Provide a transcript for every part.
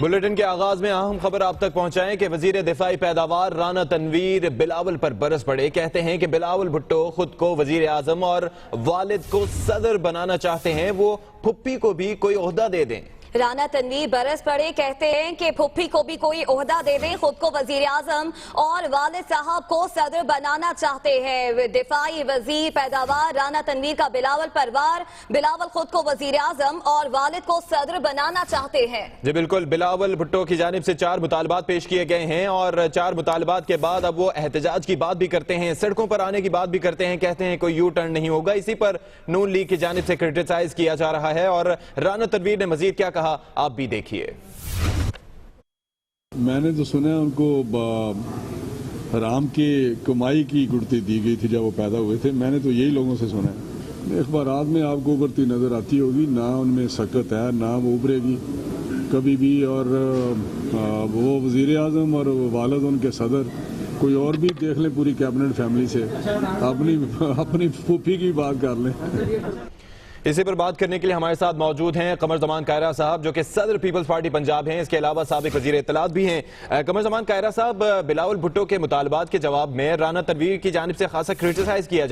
Bulletin کے آغاز میں اہم خبر آپ تک پہنچائیں کہ وزیر دفاعی پیداوار رانا تنویر بلاول پر برس پڑے. کہتے ہیں کہ بلاول بھٹو خود کو وزیر اعظم اور والد کو صدر بنانا چاہتے ہیں, وہ پھپھی کو بھی کوئی عہدہ دے دیں. رانا تنویر برس پڑے, کہتے ہیں کہ پھپھی کو بھی کوئی عہدہ دے دیں, خود کو وزیر اعظم اور والد صاحب کو صدر بنانا چاہتے ہیں. دفاعی وزیر پیداوار رانا تنویر کا بلاول پر وار, بلاول خود کو وزیر اعظم اور والد کو صدر بنانا چاہتے ہیں. جی بالکل, بلاول بھٹو کی جانب سے 4 مطالبات پیش کیے گئے ہیں اور 4 مطالبات کے بعد اب وہ احتجاج کی بات بھی کرتے ہیں, سڑکوں پر آنے کی بات بھی کرتے ہیں. کہتے ہیں کوئی یو ٹرن نہیں ہوگا. اسی پر نون لیگ کی جانب سے کرٹیسائز کیا جا رہا ہے اور رانا تنویر نے مزید کیا کہا آپ بھی دیکھیے. میں نے تو سنا ان کو حرام کی کمائی کی گڑتی دی گئی تھی جب وہ پیدا ہوئے تھے. میں نے تو یہی لوگوں سے سنا ہے. اخبارات میں آپ کو ابھرتی نظر آتی ہوگی, نہ ان میں سکت ہے نہ وہ ابھرے گی کبھی بھی. اور وہ وزیر اعظم اور والد ان کے صدر, کوئی اور بھی دیکھ لیں پوری کیبنٹ فیملی سے, اپنی پھوپھی کی بات کر لیں. اسی پر بات کرنے کے لیے ہمارے ساتھ موجود ہیں قمر زمان کائرہ صاحب جو کہ صدر پیپلز پارٹی پنجاب ہیں, اس کے علاوہ سابق وزیر اطلاعات بھی ہیں. قمر زمان کائرہ صاحب, بلاول بھٹو کے مطالبات کے جواب میں رانا تنویر کی جانب سے خاصا کرٹیسائز کیا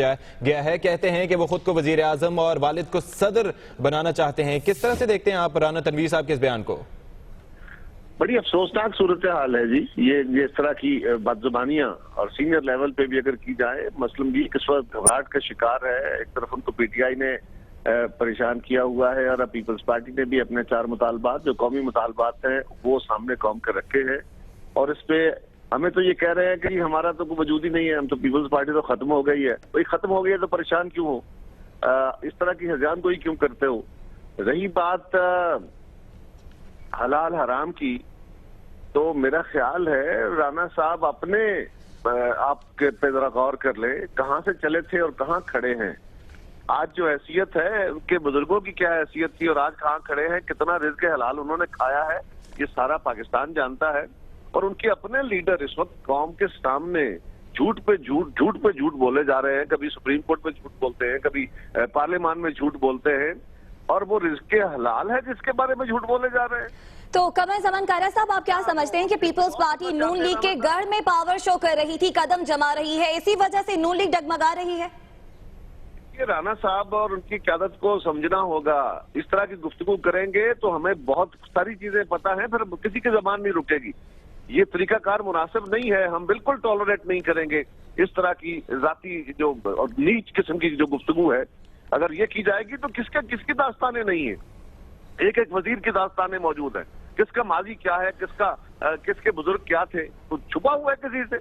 گیا ہے. کہتے ہیں کہ وہ خود کو وزیر اعظم اور والد کو صدر بنانا چاہتے ہیں. کس طرح سے دیکھتے ہیں آپ رانا تنویر صاحب کے اس بیان کو؟ بڑی افسوسناک صورتحال ہے جی. یہ اس طرح کی بد زبانیاں اور سینئر لیول پہ بھی اگر کی جائے. مسلم لیگ اس وقت گھبراہٹ کا شکار ہے. ایک طرف ان کو پی ٹی آئی نے پریشان کیا ہوا ہے اور پیپلز پارٹی نے بھی اپنے 4 مطالبات جو قومی مطالبات ہیں وہ سامنے قوم کر رکھے ہیں, اور اس پہ ہمیں تو یہ کہہ رہے ہیں کہ ہمارا تو کوئی وجود ہی نہیں ہے, ہم تو پیپلز پارٹی تو ختم ہو گئی ہے. کوئی ختم ہو گئی ہے تو پریشان کیوں ہو, اس طرح کی ہذیان کوئی کیوں کرتے ہو. رہی بات حلال حرام کی, تو میرا خیال ہے رانا صاحب اپنے آپ کے پہ ذرا غور کر لیں, کہاں سے چلے تھے اور کہاں کھڑے ہیں. آج جو حیثیت ہے, ان کے بزرگوں کی کیا حیثیت تھی اور آج کہاں کھڑے ہیں, کتنا رزق حلال انہوں نے کھایا ہے, یہ سارا پاکستان جانتا ہے. اور ان کے اپنے لیڈر اس وقت قوم کے سامنے جھوٹ پہ جھوٹ بولے جا رہے ہیں. کبھی سپریم کورٹ میں جھوٹ بولتے ہیں, کبھی پارلیمان میں جھوٹ بولتے ہیں, اور وہ رزق حلال ہے جس کے بارے میں جھوٹ بولے جا رہے ہیں. تو قمر زمان کائرہ صاحب, آپ کیا سمجھتے ہیں کہ پیپلز پارٹی نون لیگ کے گڑھ میں پاور شو کر رہی تھی, قدم جما رہی ہے, اسی وجہ سے نون لیگ ڈگمگا رہی ہے؟ رانا صاحب اور ان کی قیادت کو سمجھنا ہوگا. اس طرح کی گفتگو کریں گے تو ہمیں بہت ساری چیزیں پتہ ہیں, پھر کسی کی زبان نہیں رکے گی. یہ طریقہ کار مناسب نہیں ہے. ہم بالکل ٹالریٹ نہیں کریں گے اس طرح کی ذاتی جو اور نیچ قسم کی جو گفتگو ہے. اگر یہ کی جائے گی تو کس کی داستانیں نہیں ہیں. ایک وزیر کی داستانیں موجود ہیں, کس کا ماضی کیا ہے, کس کے بزرگ کیا تھے, تو چھپا ہوا ہے کسی سے.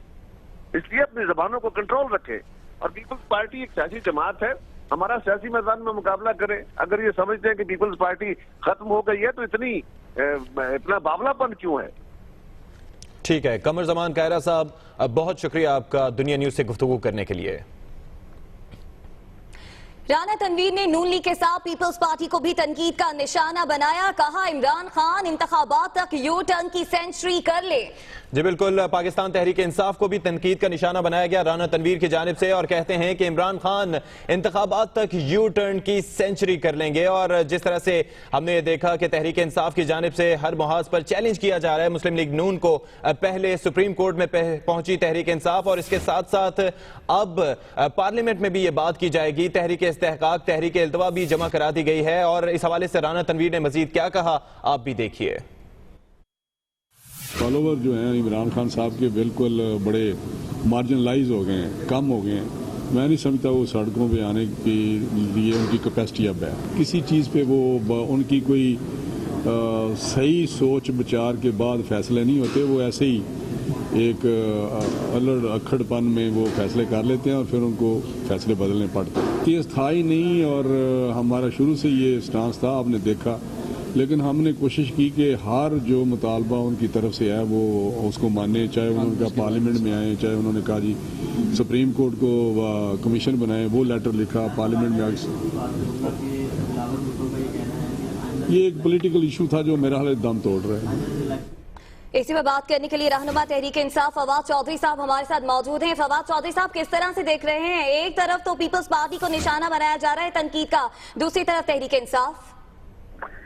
اس لیے اپنی زبانوں کو کنٹرول رکھے. اور پیپلز پارٹی ایک سیاسی جماعت ہے, ہمارا سیاسی میدان میں مقابلہ کریں. اگر یہ سمجھتے ہیں کہ پیپلز پارٹی ختم ہو گئی ہے تو اتنا باولا پن کیوں ہے؟ ٹھیک ہے, قمر زمان کائرہ صاحب بہت شکریہ آپ کا دنیا نیوز سے گفتگو کرنے کے لیے. رانا تنویر نے نون لیگ کے ساتھ پیپلز پارٹی کو بھی تنقید کا نشانہ بنایا. کہا عمران خان انتخابات تک یو ٹرن کی سینچری کر لے. جی بالکل, پاکستان تحریک انصاف کو بھی تنقید کا نشانہ بنایا گیا رانا تنویر کی جانب سے, اور کہتے ہیں کہ عمران خان انتخابات تک یو ٹرن کی سینچری کر لیں گے. اور جس طرح سے ہم نے یہ دیکھا کہ تحریک انصاف کی جانب سے ہر محاذ پر چیلنج کیا جا رہا ہے مسلم لیگ نون کو. پہلے سپریم کورٹ میں پہنچی تحریک انصاف, اور اس کے ساتھ ساتھ اب پارلیمنٹ میں بھی یہ بات کی جائے گی. تحریک استحقاق, تحریک التوا بھی جمع کرا دی گئی ہے, اور اس حوالے سے رانا تنویر نے مزید کیا کہا آپ بھی دیکھیے. فالوور جو ہیں عمران خان صاحب کے بالکل بڑے مارجنلائز ہو گئے ہیں, کم ہو گئے ہیں. میں نہیں سمجھتا وہ سڑکوں پہ آنے کے لیے ان کی کیپیسٹی اب ہے. کسی چیز پہ وہ ان کی کوئی صحیح سوچ بچار کے بعد فیصلے نہیں ہوتے. وہ ایسے ہی ایک الڑ اکھڑ پن میں وہ فیصلے کر لیتے ہیں اور پھر ان کو فیصلے بدلنے پڑتے ہیں. تیز تھا ہی نہیں, اور ہمارا شروع سے یہ سٹانس تھا, آپ نے دیکھا. لیکن ہم نے کوشش کی کہ ہر جو مطالبہ ان کی طرف سے ہے وہ اس کو مانے, چاہے انہوں نے کہا پارلیمنٹ میں آئیں, چاہے انہوں نے کہا جی سپریم کورٹ کو کمیشن بنائیں, وہ لیٹر لکھا پارلیمنٹ میں. یہ ایک پولیٹیکل ایشو تھا جو میرا حال دم توڑ رہا ہے. اسی پر بات کرنے کے لیے رہنما تحریک انصاف فواد چودھری صاحب ہمارے ساتھ موجود ہیں. فواد چودھری صاحب, کس طرح سے دیکھ رہے ہیں, ایک طرف تو پیپلز پارٹی کو نشانہ بنایا جا رہا ہے تنقید کا, دوسری طرف تحریک انصاف؟